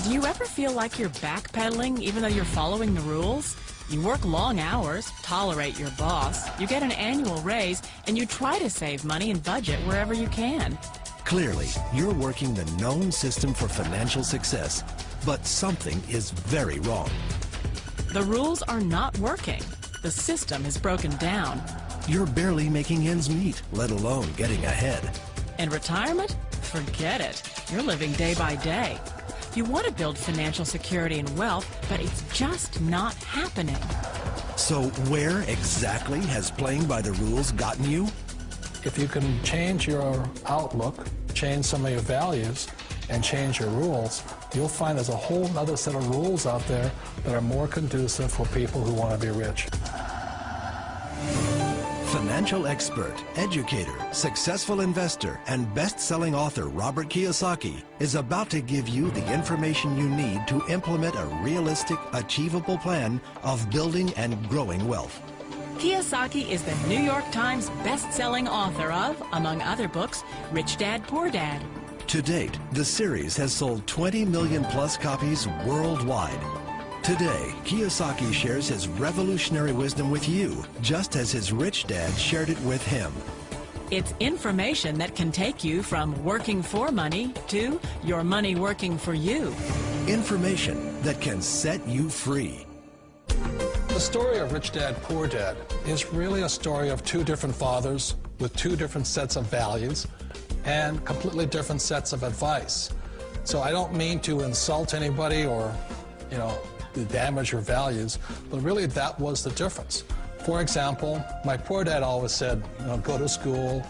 Do you ever feel like you're backpedaling even though you're following the rules? You work long hours, tolerate your boss, you get an annual raise, and you try to save money and budget wherever you can. Clearly, you're working the known system for financial success, but something is very wrong. The rules are not working. The system is broken down. You're barely making ends meet, let alone getting ahead. And retirement? Forget it. You're living day by day. You want to build financial security and wealth, but it's just not happening. So where exactly has playing by the rules gotten you? If you can change your outlook, change some of your values, and change your rules, you'll find there's a whole other set of rules out there that are more conducive for people who want to be rich. Financial expert, educator, successful investor, and best-selling author Robert Kiyosaki is about to give you the information you need to implement a realistic, achievable plan of building and growing wealth. Kiyosaki is the New York Times best-selling author of, among other books, Rich Dad, Poor Dad. To date, the series has sold 20 million plus copies worldwide. Today, Kiyosaki shares his revolutionary wisdom with you, just as his rich dad shared it with him. It's information that can take you from working for money to your money working for you. Information that can set you free. The story of Rich Dad, Poor Dad is really a story of two different fathers with two different sets of values and completely different sets of advice. So I don't mean to insult anybody or, to damage your values, but really that was the difference. For example, my poor dad always said, go to school,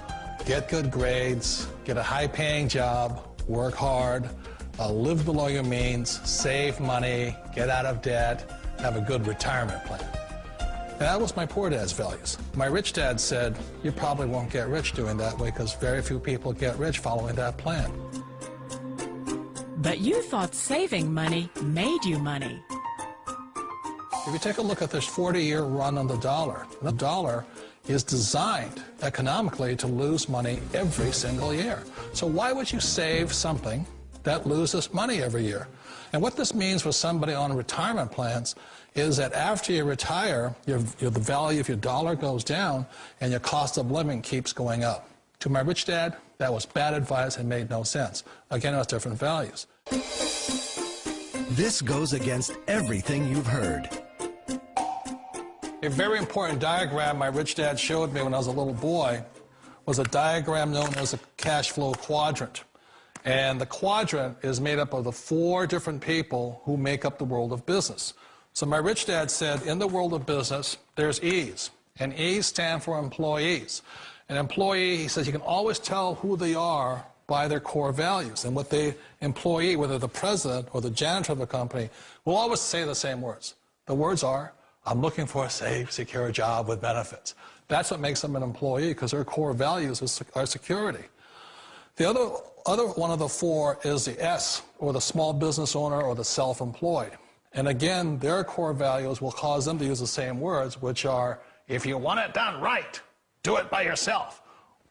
get good grades, get a high-paying job, work hard, live below your means, save money, get out of debt, have a good retirement plan. And that was my poor dad's values. My rich dad said, you probably won't get rich doing that way because very few people get rich following that plan. But you thought saving money made you money. If you take a look at this 40-year run on the dollar is designed economically to lose money every single year. So why would you save something that loses money every year? And what this means for somebody on retirement plans is that after you retire, the value of your dollar goes down and your cost of living keeps going up. To my rich dad, that was bad advice and made no sense. Again, it was different values. This goes against everything you've heard. A very important diagram my rich dad showed me when I was a little boy was a diagram known as a cash flow quadrant. And the quadrant is made up of the 4 different people who make up the world of business. So my rich dad said, in the world of business, there's E's. And E's stand for employees. An employee, he says, you can always tell who they are by their core values. And what the employee, whether the president or the janitor of the company, will always say the same words. The words are, I'm looking for a safe, secure job with benefits. That's what makes them an employee, because their core values are security. The other one of the 4 is the S, or the small business owner or the self-employed. And again, their core values will cause them to use the same words, which are, if you want it done right, do it by yourself.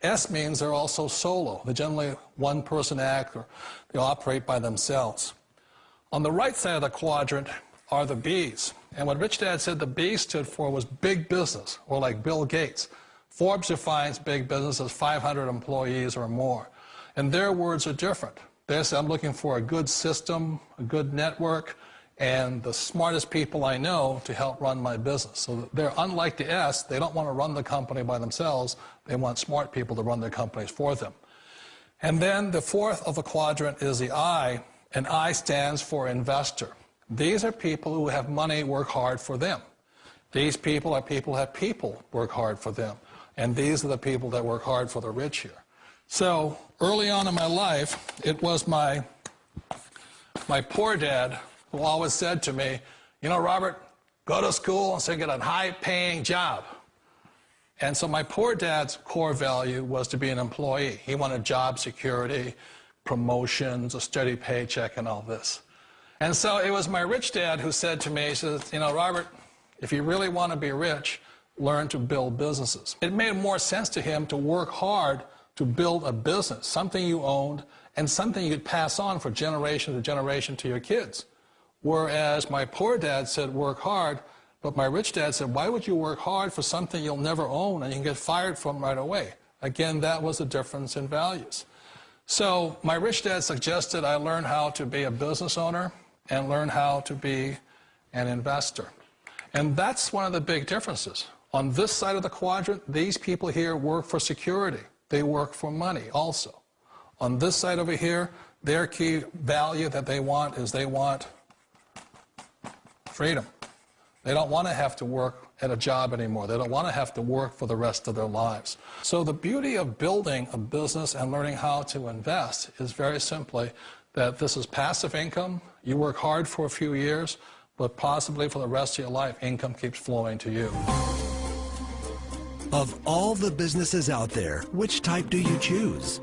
S means they're also solo. They're generally one-person act, or they operate by themselves. On the right side of the quadrant are the B's. And what Rich Dad said the B stood for was big business, or like Bill Gates. Forbes defines big business as 500 employees or more. And their words are different. They say, I'm looking for a good system, a good network, and the smartest people I know to help run my business. So they're unlike the S. They don't want to run the company by themselves. They want smart people to run their companies for them. And then the 4th of the quadrant is the I, and I stands for investor. These are people who have money work hard for them. These people are people who have people work hard for them. And these are the people that work hard for the rich here. So early on in my life, it was my poor dad who always said to me, Robert, go to school and so get a high-paying job. And so my poor dad's core value was to be an employee. He wanted job security, promotions, a steady paycheck, and all this. And so it was my rich dad who said to me, he says, Robert, if you really want to be rich, learn to build businesses. It made more sense to him to work hard to build a business, something you owned and something you could pass on for generation to generation to your kids. Whereas my poor dad said, work hard, but my rich dad said, why would you work hard for something you'll never own and you can get fired from right away? Again, that was the difference in values. So my rich dad suggested I learn how to be a business owner and learn how to be an investor. And that's one of the big differences. On this side of the quadrant, these people here work for security. They work for money also. On this side over here, their key value that they want is they want freedom. They don't want to have to work at a job anymore. They don't want to have to work for the rest of their lives. So the beauty of building a business and learning how to invest is very simply that this is passive income. You work hard for a few years, but possibly for the rest of your life, income keeps flowing to you. Of all the businesses out there, which type do you choose?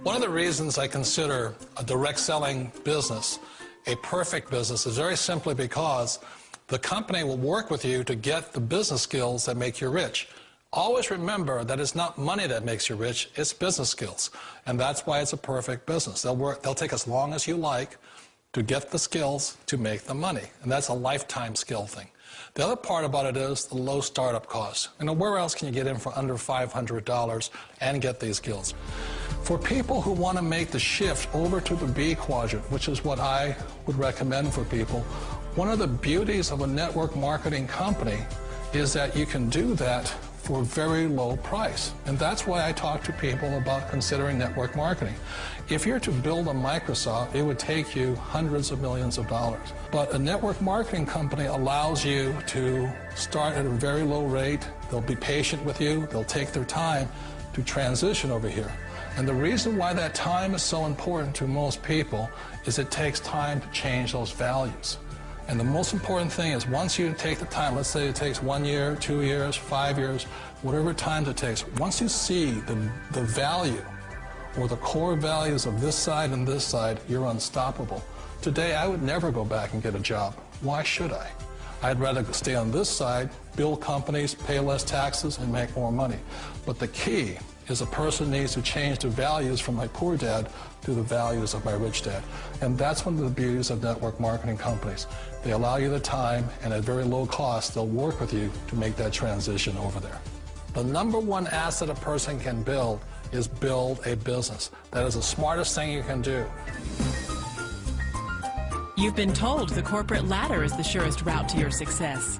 One of the reasons I consider a direct selling business a perfect business is very simply because the company will work with you to get the business skills that make you rich. Always remember that it's not money that makes you rich, it's business skills. And that's why it's a perfect business. They'll take as long as you like to get the skills to make the money. And that's a lifetime skill thing. The other part about it is the low startup costs. You know, where else can you get in for under $500 and get these skills? For people who want to make the shift over to the B quadrant, which is what I would recommend for people, one of the beauties of a network marketing company is that you can do that for a very low price. And that's why I talk to people about considering network marketing. If you're to build a Microsoft, it would take you hundreds of millions of dollars. But a network marketing company allows you to start at a very low rate. They'll be patient with you. They'll take their time to transition over here. And the reason why that time is so important to most people is it takes time to change those values. And the most important thing is once you take the time, let's say it takes 1 year, 2 years, 5 years, whatever time it takes, once you see the value or the core values of this side and this side, you're unstoppable. Today, I would never go back and get a job. Why should I? I'd rather stay on this side, build companies, pay less taxes, and make more money. But the key is a person needs to change the values from my poor dad to the values of my rich dad. And that's one of the beauties of network marketing companies. They allow you the time, and at very low cost, they'll work with you to make that transition over there. The number one asset a person can build is build a business. That is the smartest thing you can do. You've been told the corporate ladder is the surest route to your success.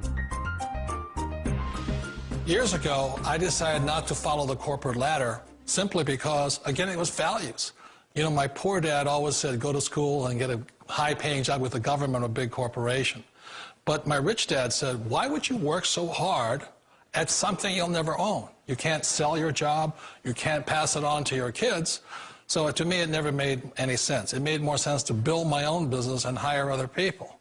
Years ago, I decided not to follow the corporate ladder simply because, again, it was values. You know, my poor dad always said, go to school and get a high-paying job with the government or a big corporation. But my rich dad said, why would you work so hard at something you'll never own? You can't sell your job. You can't pass it on to your kids. So to me, it never made any sense. It made more sense to build my own business and hire other people.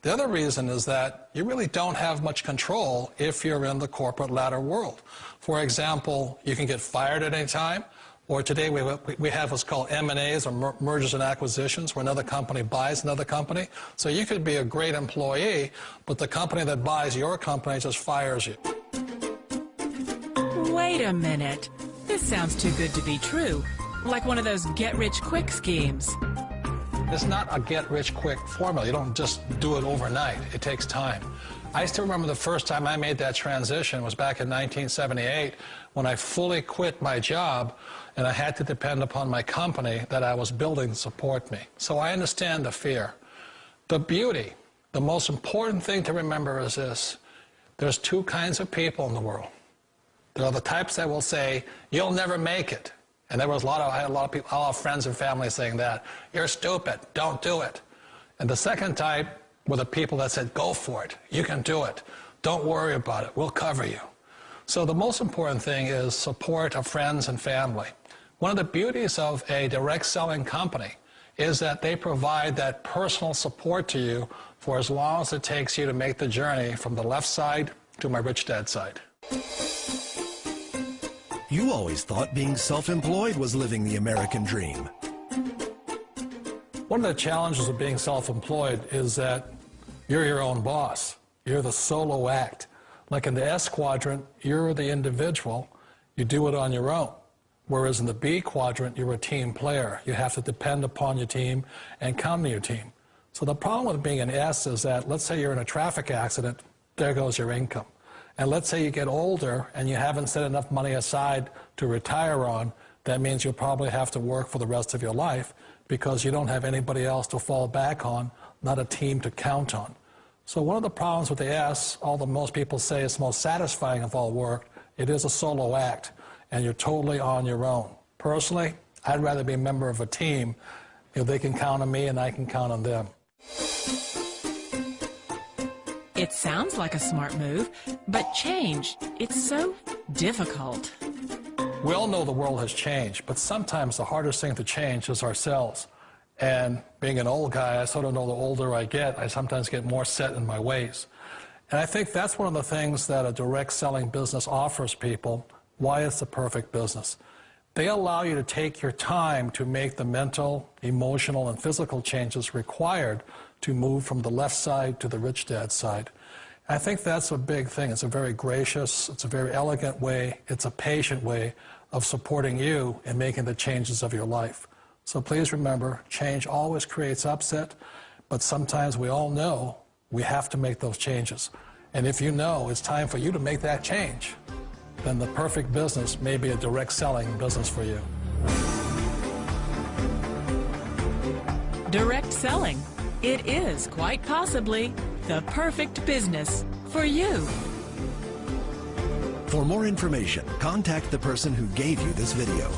The other reason is that you really don't have much control if you're in the corporate ladder world. For example, you can get fired at any time, or today we have what's called M&As, or mergers and acquisitions, where another company buys another company. So you could be a great employee, but the company that buys your company just fires you. Wait a minute. This sounds too good to be true. Like one of those get-rich-quick schemes. It's not a get-rich-quick formula. You don't just do it overnight. It takes time. I still remember the first time I made that transition was back in 1978 when I fully quit my job and I had to depend upon my company that I was building to support me. So I understand the fear. The beauty, the most important thing to remember is this. There's two kinds of people in the world. There are the types that will say, you'll never make it. And I had a lot of people, a lot of friends and family saying that. You're stupid, don't do it. And the second type were the people that said, go for it, you can do it. Don't worry about it, we'll cover you. So the most important thing is support of friends and family. One of the beauties of a direct selling company is that they provide that personal support to you for as long as it takes you to make the journey from the left side to my rich dad side. You always thought being self-employed was living the American dream. One of the challenges of being self-employed is that you're your own boss. You're the solo act. Like in the S quadrant, you're the individual. You do it on your own. Whereas in the B quadrant, you're a team player. You have to depend upon your team and count on your team. So the problem with being an S is that, let's say you're in a traffic accident, there goes your income. And let's say you get older and you haven't set enough money aside to retire on, that means you'll probably have to work for the rest of your life because you don't have anybody else to fall back on, not a team to count on. So one of the problems with the S, although most people say it's the most satisfying of all work, it is a solo act, and you're totally on your own. Personally, I'd rather be a member of a team if they can count on me and I can count on them. It sounds like a smart move, but change, it's so difficult. We all know the world has changed, but sometimes the hardest thing to change is ourselves. And being an old guy, I sort of know the older I get, I sometimes get more set in my ways. And I think that's one of the things that a direct selling business offers people, why it's the perfect business. They allow you to take your time to make the mental, emotional, and physical changes required to move from the left side to the rich dad side. I think that's a big thing. It's a very gracious, it's a very elegant way, it's a patient way of supporting you in making the changes of your life. So please remember, change always creates upset, but sometimes we all know we have to make those changes. And if you know it's time for you to make that change, then the perfect business may be a direct selling business for you. Direct selling. It is quite possibly the perfect business for you. For more information, contact the person who gave you this video.